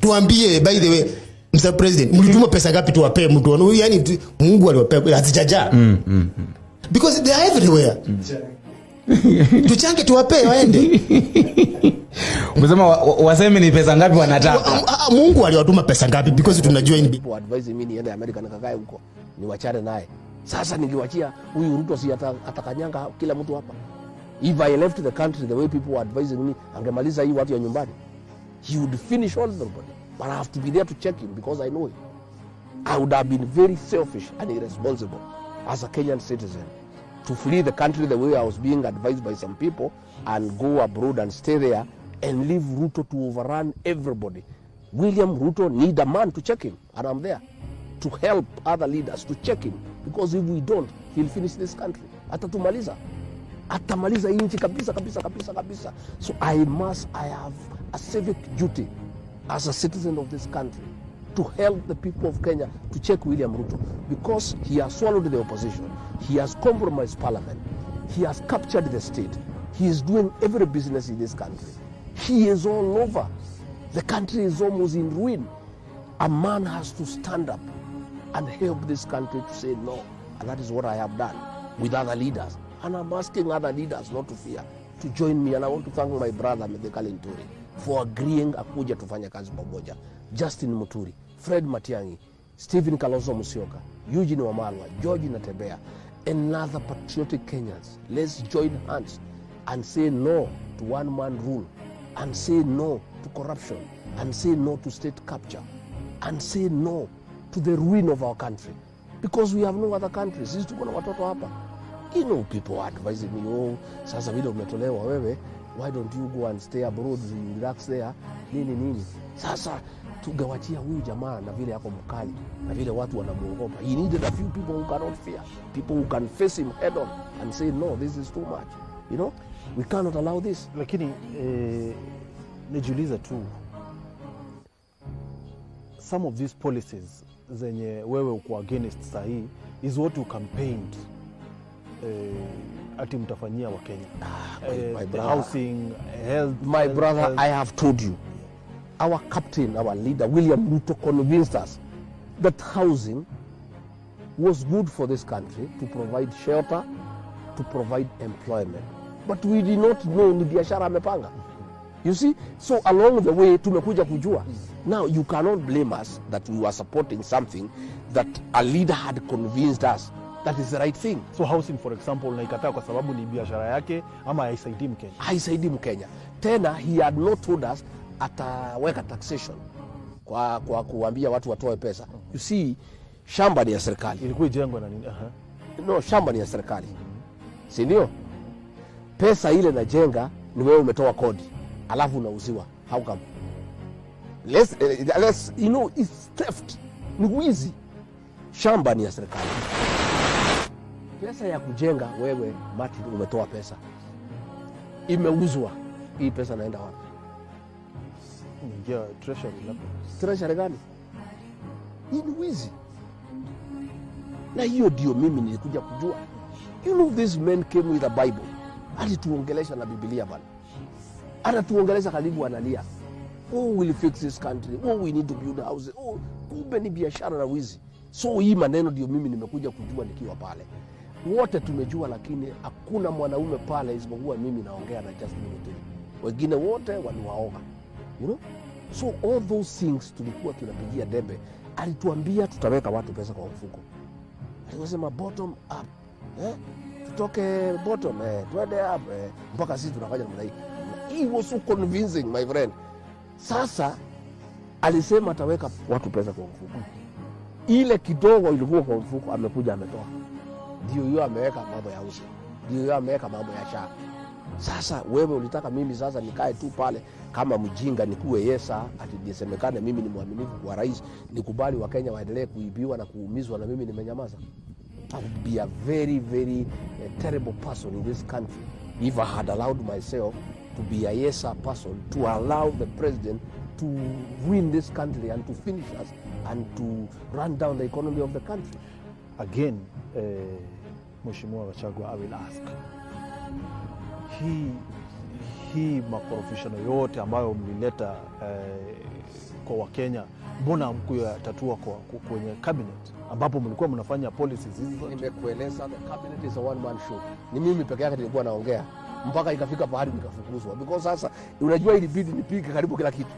Tuambie, by the way, Mr. President, mlituma pesa ngapi tuwape mtu? Yaani Mungu aliwapea hazijaja. Because they are everywhere. Tuchange tuwape waende. Umesema waseme ni pesa ngapi wanataka? Mungu aliwatuma pesa ngapi? Because tunajua ni people advise mimi niende America nikakae huko. Niwachane naye. Sasa ningiwachia huyu Ruto si atakanyanga kila mtu hapa. If I left the country the way people were advising me, angemaliza hii watu ya nyumbani. He would finish all everybody. But I have to be there to check him because I know him. I would have been very selfish and irresponsible as a Kenyan citizen to flee the country the way I was being advised by some people and go abroad and stay there and leave Ruto to overrun everybody. William Ruto need a man to check him, and I'm there to help other leaders to check him, because if we don't, he'll finish this country. Atamaliza inchi kabisa. So I have a civic duty as a citizen of this country to help the people of Kenya to check William Ruto, because he has swallowed the opposition, he has compromised parliament, he has captured the state, he is doing every business in this country, he is all over. The country is almost in ruin. A man has to stand up and help this country to say no, and that is what I have done with other leaders. And I'm asking other leaders not to fear, to join me. And I want to thank my brother Medekali Nturi for agreeing akuja tufanya kazi pamoja. Justin Muturi, Fred Matiang'i, Stephen Kalonzo Musyoka, Eugene Wamalwa, George Natembea, and other patriotic Kenyans. Let's join hands and say no to one-man rule, and say no to corruption, and say no to state capture, and say no to the ruin of our country, because we have no other countries. Sisi tuko na watoto hapa. You know, people are advising me, oh, sasa vile umetolewa wewe, why don't you go and stay abroad, relax there, nini. Sasa tugawachia huyu jamaa na vile yako mkali, na vile watu wanamuogopa. He needed a few people who cannot fear, people who can face him head on and say no, this is too much. You know, we cannot allow this. Lakini nijiuliza tu, some of these policies zenye wewe uko against sahi is what you campaigned ati mtafanyia wa Kenya. My the housing, health. My brother, I have told you, our captain, our leader, William Ruto, convinced us that housing was good for this country, to provide shelter, to provide employment. But we did not know ni biashara amepanga. You see, so along the way tumekuja kujua. Now you cannot blame us that we were supporting something that a leader had convinced us that is the right thing. So housing, for example, naikataa kwa sababu ni biashara yake ama haisaidii Mkenya? Haisaidii Mkenya. Tena he had not told us ataweka taxation kwa kuambia watu watoe pesa. You see, shamba ni ya serikali. Ilikuwa ijengwa na nini? No, shamba ni ya serikali. Si ndio? Pesa ile najenga ni wewe umetoa kodi, alafu unauziwa. How come? Let's you know, it's theft. Ni wizi. Shamba ni ya serikali. Pesa ya kujenga wewe Martin umetoa pesa, imeuzwa. Hii pesa naenda wapi? Ingia treasury labda. Treasury gani? Hii ni wizi. Na hiyo ndio mimi nilikuja kujua. You know, this man came with a Bible. Alituongelesha na Biblia bana. Anatuongelesha karibu analia. Oh, we'll fix this country. Oh, we need to build houses. Oh, kumbe ni biashara na wizi. So hii maneno ndio mimi nimekuja kujua nikiwa pale. Wote tumejua, lakini hakuna mwanaume pale isipokuwa mimi naongea na Justin Muturi. Wengine wote waliwaoga. You know? So all those things tulikuwa tunapigia debe. Alituambia tutaweka watu pesa kwa mfuko. Alisema bottom up. Tutoke bottom, twende up. Mpaka sisi tunafanya namna hii. He was so convincing, my friend. Sasa alisema ataweka watu pesa kwa mfuko. Ile kidogo ilikuwa kwa mfuko amekuja ametoa. Ndio hiyo ameweka mambo ya usi. Ndio hiyo ameweka mambo ya shaa. Sasa wewe ulitaka mimi sasa nikae tu pale kama mjinga nikuwe yesa ati nisemekane mimi ni mwaminifu kwa rais, nikubali wa Kenya waendelee kuibiwa na kuumizwa na mimi nimenyamaza? I would be a very very terrible person in this country if I had allowed myself to be a yesa person, to allow the president to win this country and to finish us and to run down the economy of the country. Again, Mheshimiwa Gachagua, I will ask, hii makorofishano yote ambayo mlileta kwa Wakenya, mbona hamkuyatatua kwenye cabinet ambapo mlikuwa mnafanya policies hizi zote? Nimekueleza the cabinet is a one man show. Ni mimi peke yake nilikuwa naongea mpaka ikafika pahali nikafukuzwa, because sasa unajua ilibidi nipige karibu kila kitu.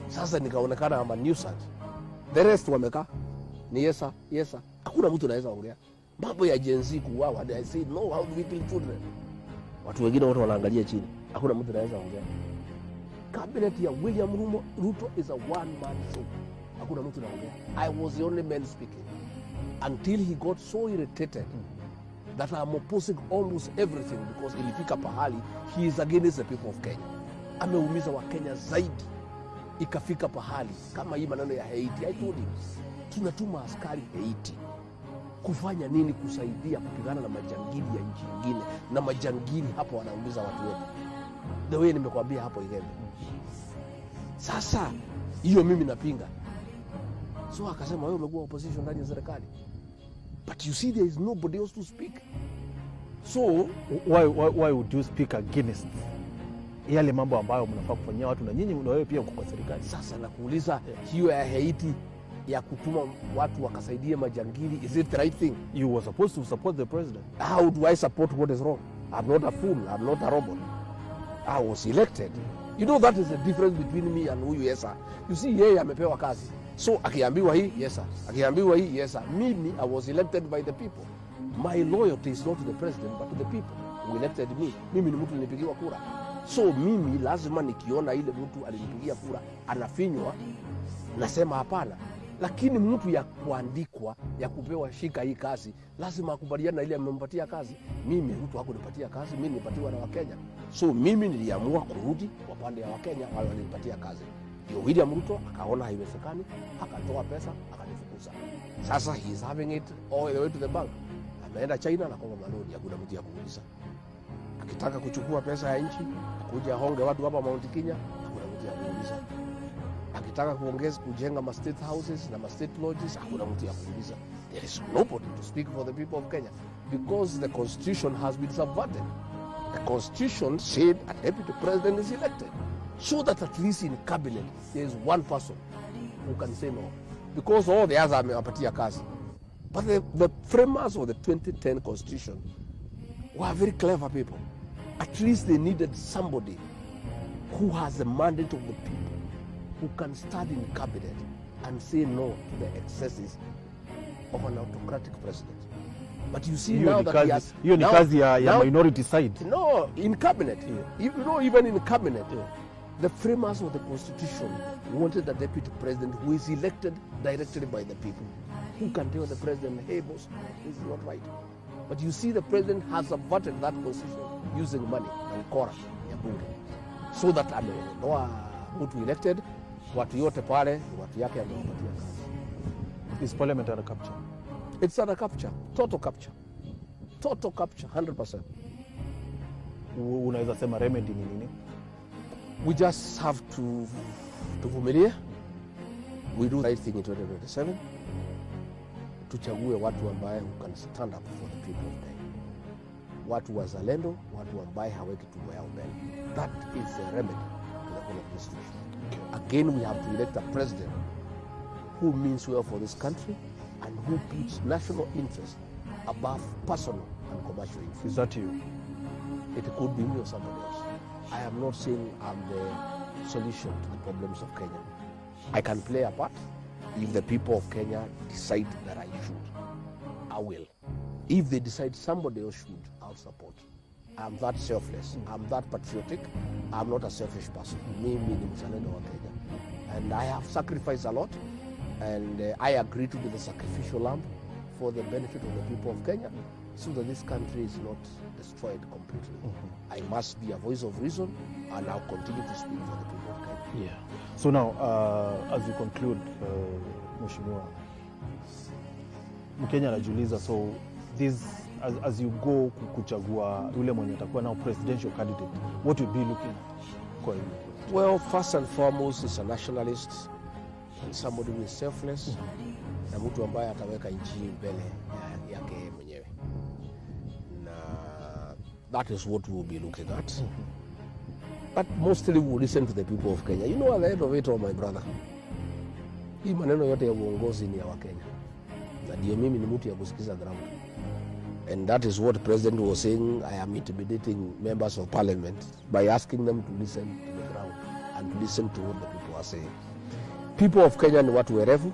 Sasa nikaonekana ama nuisance. The rest wamekaa ni yesa. Hakuna mtu anaweza ongea mambo ya Gen Z kuuawa. I say no, how do we kill children? Watu wengine wote wanaangalia chini, hakuna mtu anaweza ongea. Cabinet ya William Ruto is a one man show. Hakuna mtu anaongea. I was the only man speaking until he got so irritated that I'm opposing almost everything, because ilifika pahali he is against the people of Kenya. Ameumiza wa Kenya zaidi. Ikafika pahali kama hii maneno ya Haiti. I told him, tunatuma askari Haiti kufanya nini? Kusaidia kupigana na majangili ya nchi nyingine, na majangili hapo wanaumiza watu wetu. The way nimekwambia hapo Igembe. Sasa hiyo mimi napinga. So akasema wewe umekuwa opposition ndani ya serikali. But you see there is nobody else to speak. So why would you speak against yale mambo ambayo mnafaa kufanyia watu, na nyinyi na wewe pia uko kwa serikali? Sasa nakuuliza, hiyo ya Haiti ya kutuma watu wakasaidie majangili, is it the right thing? You were supposed to support the president. How do I support what is wrong? I'm not a fool, I'm not a robot. I was elected. You know that is the difference between me and huyu Yesa. You see, yeye amepewa kazi, so akiambiwa hii Yesa, akiambiwa hii Yesa. Mimi, I was elected by the people. My loyalty is not to the president but to the people who elected me. Mimi ni mtu nilipigiwa kura, so mimi lazima nikiona ile mtu alinipigia kura anafinywa, nasema hapana. Lakini mtu ya kuandikwa, ya kupewa shika hii kazi, lazima akubaliane na ile amempatia kazi. Mimi mtu hakunipatia kazi, mimi nilipatiwa na Wakenya. So mimi niliamua kurudi kwa pande ya Wakenya wale walinipatia kazi. Ndio William Ruto akaona haiwezekani, akatoa pesa, akanifukuza. Sasa he is having it all the way to the bank. Ameenda China na kwa malori, hakuna mtu ya kuuliza. Akitaka kuchukua pesa ya nchi, kuja honge watu hapa Mount Kenya, hakuna mtu ya kuuliza. Akitaka kujenga ma state houses na ma state lodges, hakuna mtu ya kuuliza. There is nobody to speak for the people of Kenya, because the constitution has been subverted. The constitution said a deputy president is elected, so that at least in cabinet there is one person who can say no, because all the others amewapatia kazi. But the framers of the 2010 constitution were very clever people. At least they needed somebody who has the mandate of the people, who can stand in cabinet and say no to the excesses of an autocratic president. But you see now that he has... Hiyo ni kazi ya minority side. No, in cabinet. Yeah. You know, even in cabinet, the framers of the constitution wanted a deputy president who is elected directly by the people, who can tell the president, hey boss, this is not right. But you see, the president has subverted that constitution using money and kora ya bunge, so that ametoa mtu elected, watu yote pale watu yake amewapatia kazi. Is parliament under capture? It's under capture, total capture, 100%. Unaweza sema remedy ni nini? We just have to vumilia. We do the right thing in 2027. Tuchague watu ambaye who can stand up for the people of Kenya. Watu wazalendo, watu ambaye haweki tumbo yao mbele. That is the remedy to the whole of this situation. Again, we have to elect a president who means well for this country and who puts national interest above personal and commercial interest. Is that you? It could be me or somebody else. I am not saying I'm the solution to the problems of Kenya. I can play a part. If the people of Kenya decide that I should, I will. If they decide somebody else should, I'll support. I'm that selfless. I'm that patriotic. I'm not a selfish person. Mimi ni mzalendo wa Kenya. And I have sacrificed a lot. And I agree to be the sacrificial lamb for the benefit of the people of Kenya, so that this country is not destroyed completely. I must be a voice of reason, and I'll continue to speak for the people of Kenya. Yeah. So now, as you conclude, Mheshimiwa, Mkenya anajiuliza, so this, as you go kuchagua yule mwenye atakuwa now presidential candidate, what will be looking at kwa hiyo? Well, first and foremost, is a nationalist and somebody who is selfless, na mtu ambaye ataweka nchi mbele yake mwenyewe. Na that is what we will be looking at. But mostly we will listen to the people of Kenya. You know, at the end of it all, my brother, Hii maneno yote ya uongozi ni ya Wakenya, na ndio mimi ni mtu ya kusikiza ground, and that is what President was saying. I am intimidating members of parliament by asking them to listen to the ground and to listen to what the people are saying. People of Kenya ni watu werevu,